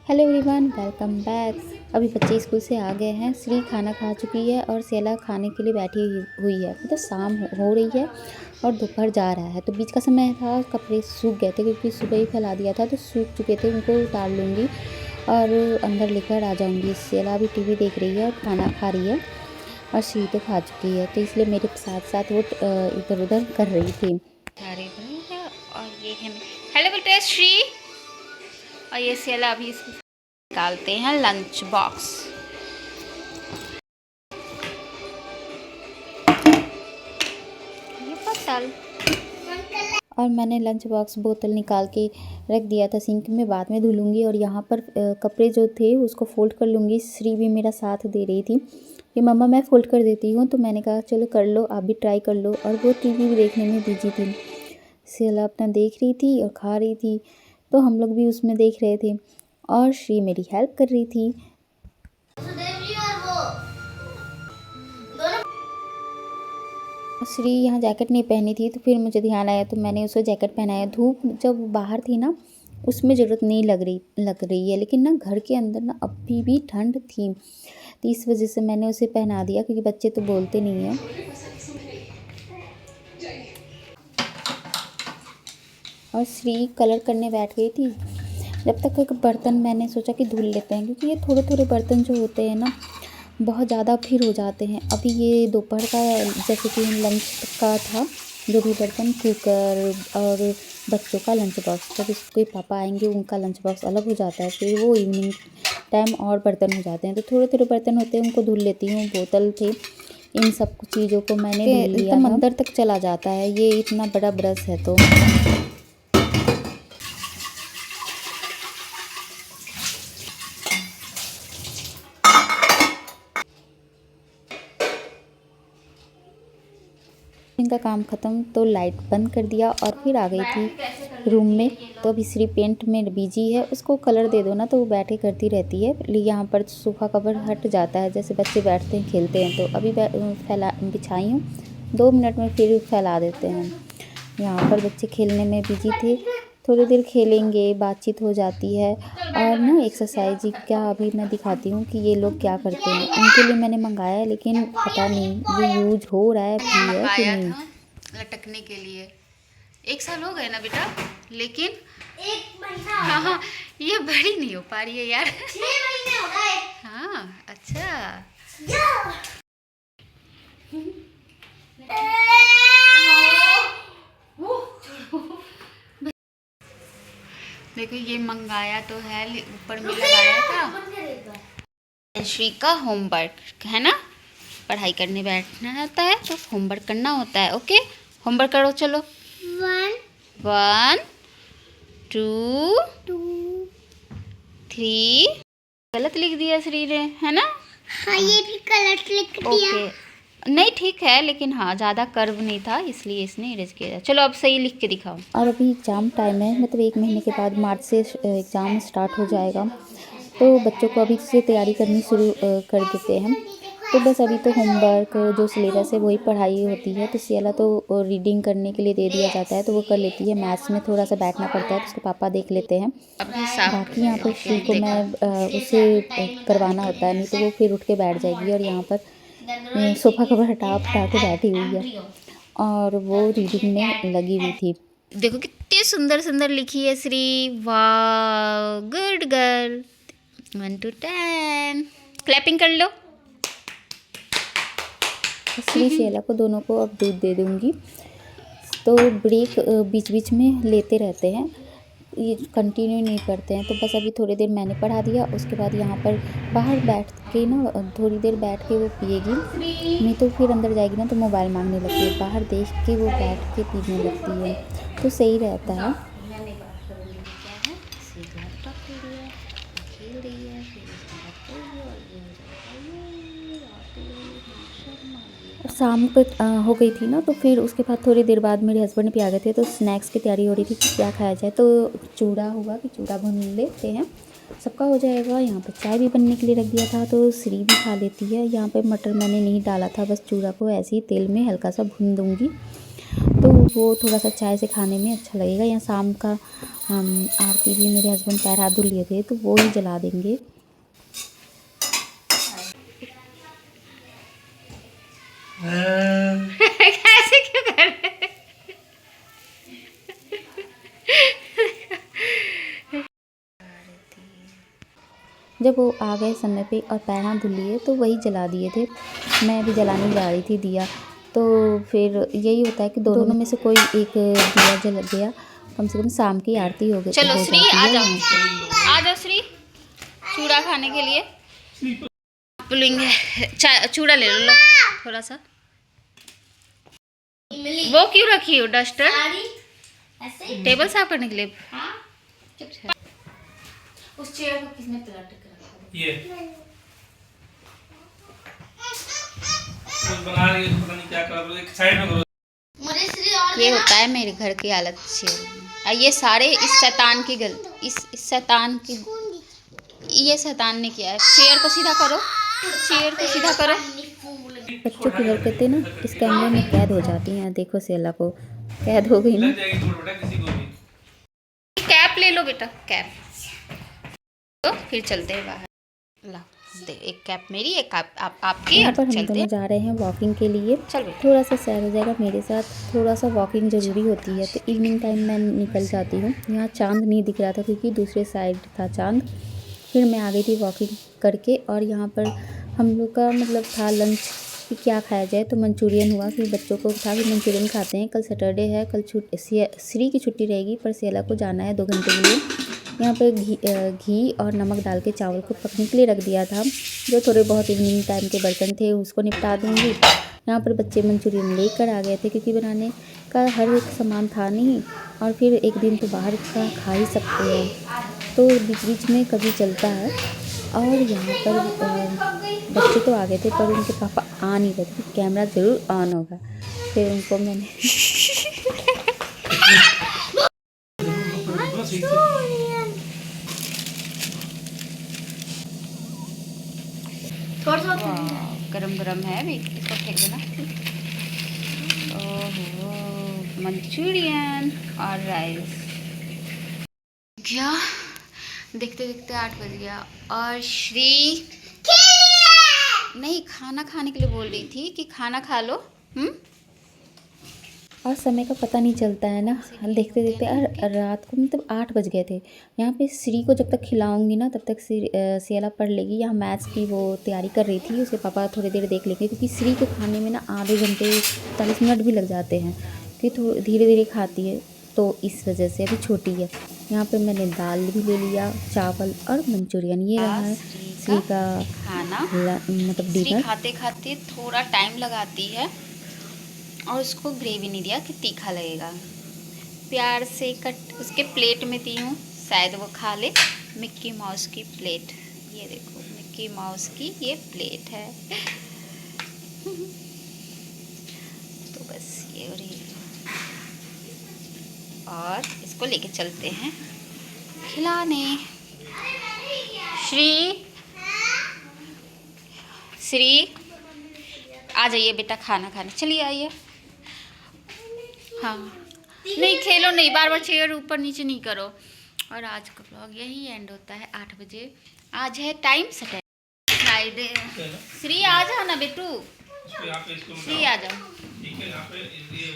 Hello everyone, welcome back. अभी बच्चे school से आ गए हैं। श्री खाना खा चुकी है और सेला खाने के लिए बैठी हुई है। मतलब शाम हो रही है और दोपहर जा रहा है, तो बीच का समय था। कपड़े सूख गए थे क्योंकि सुबह ही फैला दिया था, तो सूख चुके थे। उनको उतार लूँगी और अंदर लेकर आ जाऊँगी। सेला भी टीवी देख रही है और खाना खा रही है और श्री तो खा चुकी है, तो इसलिए मेरे साथ साथ वो इधर उधर कर रही थी। और ये है हेलो बोलते श्री, और ये सेला अभी निकालते हैं लंच बॉक्स। ये बोतल, और मैंने लंच बॉक्स बोतल निकाल के रख दिया था सिंक में, बाद में धुलूंगी। और यहाँ पर कपड़े जो थे उसको फोल्ड कर लूँगी। श्री भी मेरा साथ दे रही थी कि मम्मा मैं फ़ोल्ड कर देती हूँ, तो मैंने कहा चलो कर लो, आप भी ट्राई कर लो। और वो टीवी भी देखने में बिजी थी। सेला अपना देख रही थी और खा रही थी, तो हम लोग भी उसमें देख रहे थे और श्री मेरी हेल्प कर रही थी। श्री यहाँ जैकेट नहीं पहनी थी, तो फिर मुझे ध्यान आया तो मैंने उसे जैकेट पहनाया। धूप जब बाहर थी ना, उसमें ज़रूरत नहीं लग रही है, लेकिन ना घर के अंदर ना अभी भी ठंड थी, तो इस वजह से मैंने उसे पहना दिया, क्योंकि बच्चे तो बोलते नहीं हैं। और श्री कलर करने बैठ गई थी। जब तक एक बर्तन मैंने सोचा कि धुल लेते हैं, क्योंकि ये थोड़े थोड़े बर्तन जो होते हैं ना बहुत ज़्यादा फिर हो जाते हैं। अभी ये दोपहर का जैसे कि लंच का था, जो भी बर्तन, कुकर और बच्चों का लंच बॉक्स, जब इसके पापा आएंगे उनका लंच बॉक्स अलग हो जाता है, फिर वो इवनिंग टाइम और बर्तन हो जाते हैं, तो थोड़े थोड़े बर्तन होते हैं उनको धुल लेती हूँ। बोतल थे, इन सब चीज़ों को मैंने धुल लिया था। अंदर तक चला जाता है, ये इतना बड़ा ब्रश है तो। इनका काम ख़त्म तो लाइट बंद कर दिया और फिर आ गई थी रूम में। तो अभी श्री पेंट में बिजी है, उसको कलर दे दो ना तो वो बैठे करती रहती है। यहाँ पर सोफ़ा कवर हट जाता है, जैसे बच्चे बैठते हैं खेलते हैं, तो अभी फैला बिछाई हूँ, 2 मिनट में फिर फैला देते हैं। यहाँ पर बच्चे खेलने में बिजी थे, थोड़ी देर खेलेंगे, बातचीत हो जाती है। और ना एक्सरसाइज क्या अभी मैं दिखाती हूँ कि ये लोग क्या करते हैं। उनके लिए मैंने मंगाया है, लेकिन पता नहीं ये यूज हो रहा है भी है कि नहीं। लटकने के लिए 1 साल हो गए ना बेटा, लेकिन 1 महीना, हाँ ये बड़ी नहीं हो पा रही है यार। 6 महीने हो गए। हाँ अच्छा। देखो ये मंगाया तो है, ऊपर में लगाया था। श्री का होमवर्क है ना, पढ़ाई करने बैठना होता है तो होमवर्क करना होता है। ओके होमवर्क करो, चलो। 1 2 3 गलत लिख दिया श्री ने, है ना। हाँ ये भी गलत लिख दिया। ओके नहीं ठीक है, लेकिन हाँ ज़्यादा कर्व नहीं था इसलिए इसने इरेज किया। चलो अब सही लिख के दिखाओ। और अभी एग्ज़ाम टाइम है, मतलब 1 महीने के बाद मार्च से एग्ज़ाम स्टार्ट हो जाएगा, तो बच्चों को अभी से तैयारी करनी शुरू कर देते हैं। तो बस अभी तो होमवर्क जो सिलेबस है वही पढ़ाई होती है। तो सेला तो रीडिंग करने के लिए दे दिया जाता है, तो वो कर लेती है। मैथ्स में थोड़ा सा बैठना पड़ता है, तो उसके पापा देख लेते हैं। बाकी यहाँ पर श्री को मैं उसे करवाना होता है, नहीं तो वो फिर उठ के बैठ जाएगी। और यहाँ पर सोफ़ा कवर हटा के बैठी हुई है और वो रीडिंग में लगी हुई थी। देखो कितने सुंदर सुंदर लिखी है श्री, वाह गुड गर्ल। 1 to 10 क्लैपिंग कर लो। श्री सेला को दोनों को अब दूध दे दूँगी। तो ब्रेक बीच बीच में लेते रहते हैं, ये कंटिन्यू नहीं करते हैं। तो बस अभी थोड़ी देर मैंने पढ़ा दिया, उसके बाद यहाँ पर बाहर बैठ के ना थोड़ी देर बैठ के वो पिएगी, नहीं तो फिर अंदर जाएगी ना तो मोबाइल मांगने लगती है। बाहर देख के वो बैठ के पीने लगती है, तो सही रहता है। शाम को हो गई थी ना, तो फिर उसके बाद थोड़ी देर बाद मेरे हस्बैंड भी आ गए थे, तो स्नैक्स की तैयारी हो रही थी कि क्या खाया जाए। तो चूड़ा हुआ कि चूड़ा भून लेते हैं, सबका हो जाएगा। यहाँ पर चाय भी बनने के लिए रख दिया था, तो श्री भी खा लेती है। यहाँ पे मटर मैंने नहीं डाला था, बस चूड़ा को ऐसे ही तेल में हल्का सा भून दूँगी। तो वो थोड़ा सा चाय से खाने में अच्छा लगेगा। यहाँ शाम का आरती भी मेरे हस्बैंड पैर हाथ धुल लिए थे तो वो ही जला देंगे। कैसे क्यों कर रहे हैं? जब वो आ गए समय पे और पैर हाथ धुल लिए तो वही जला दिए थे। मैं अभी जलाने जा रही थी दिया, तो फिर यही होता है कि दोनों में से कोई एक दिया जल गया, कम से कम शाम की आरती हो गई। चलो श्री आ जाओ, आ जाओ श्री, चूड़ा खाने के लिए बोलेंगे। चूड़ा ले लो थोड़ा सा। वो क्यों रखी हो डस्टर? टेबल साफ करने के लिए। उस चेयर को किसने पलट के रखा? ये बना रही है, पता नहीं क्या कर रही है, एक साइड में करो। ये होता है मेरे घर की हालत चेयर में। ये सारे इस शैतान की गलती, इस शैतान की, ये शैतान ने किया है। चेयर को सीधा करो, चेयर को सीधा करो। बच्चों की हरकतें ना इस कैमरे में कैद हो जाती हैं। देखो सेला को कैद हो गई ना। लग जाएगी चोट बेटा किसी को भी। कैप ले लो बेटा, कैप तो फिर चलते हैं बाहर। ला दे, एक कैप मेरी, एक आपकी। यहाँ और पर हम चलते दोनों हैं। जा रहे हैं वॉकिंग के लिए। चल बेटा। थोड़ा सा सैर हो जाएगा मेरे साथ, थोड़ा सा वॉकिंग ज़रूरी होती है। तो इवनिंग टाइम मैं निकल जाती हूँ। यहाँ चांद नहीं दिख रहा था क्योंकि दूसरे साइड था चांद। फिर मैं आ गई थी वॉकिंग करके। और यहाँ पर हम लोग का मतलब था लंच कि क्या खाया जाए, तो मंचूरियन हुआ। फिर बच्चों को था कि मंचूरियन खाते हैं। कल सैटरडे है, कल श्री की छुट्टी रहेगी, पर सेला को जाना है 2 घंटे के लिए। यहाँ पे घी और नमक डाल के चावल को पकने के लिए रख दिया था। जो थोड़े बहुत इवनिंग टाइम के बर्तन थे उसको निपटा दूँगी। यहाँ पर बच्चे मंचूरियन लेकर आ गए थे क्योंकि बनाने का हर एक सामान था नहीं, और फिर एक दिन तो बाहर का खा ही सकते हैं, तो बीच बीच में कभी चलता है। और यहाँ पर बच्चे तो आ गए थे पर उनके पापा आ नहीं रहे थे। कैमरा ज़रूर ऑन होगा। फिर उनको मैंने गरम गरम है अभी, इसको फेंक देना। ओहो, मंचूरियन और राइस। क्या देखते देखते 8 बज गया और श्री नहीं खाना खाने के लिए बोल रही थी कि खाना खा लो। और समय का पता नहीं चलता है ना, देखते देखते। और रात को मतलब 8 बज गए थे। यहाँ पे श्री को जब तक खिलाऊंगी ना तब तक सेला पढ़ लेगी। यहाँ मैथ्स की वो तैयारी कर रही थी, उसके पापा थोड़ी देर देख लेंगे क्योंकि श्री को खाने में ना आधे घंटे 40 मिनट भी लग जाते हैं क्योंकि थोड़ी धीरे धीरे खाती है, तो इस वजह से अभी छोटी है। यहाँ पे मैंने दाल भी ले लिया, चावल और मंचूरियन। ये रहा है श्री का खाना। मतलब श्री डिनर। खाते खाते थोड़ा टाइम लगाती है और उसको ग्रेवी नहीं दिया कि तीखा लगेगा। प्यार से कट उसके प्लेट में दी हूँ, शायद वो खा ले। मिक्की माउस की प्लेट, ये देखो मिक्की माउस की ये प्लेट है। तो बस ये हो रही है। और इसको लेके चलते हैं खिलाने। श्री आ जाइए बेटा खाना खाने, चलिए आइए। हाँ नहीं खेलो नहीं, बार बार चेयर ऊपर नीचे नहीं करो। और आज का ब्लॉग यही एंड होता है 8 बजे। आज है टाइम सैटरडे फ्राइडे। श्री आ जाओ ना बेटू, श्री आ जाओ। ठीक है, यहाँ पे ये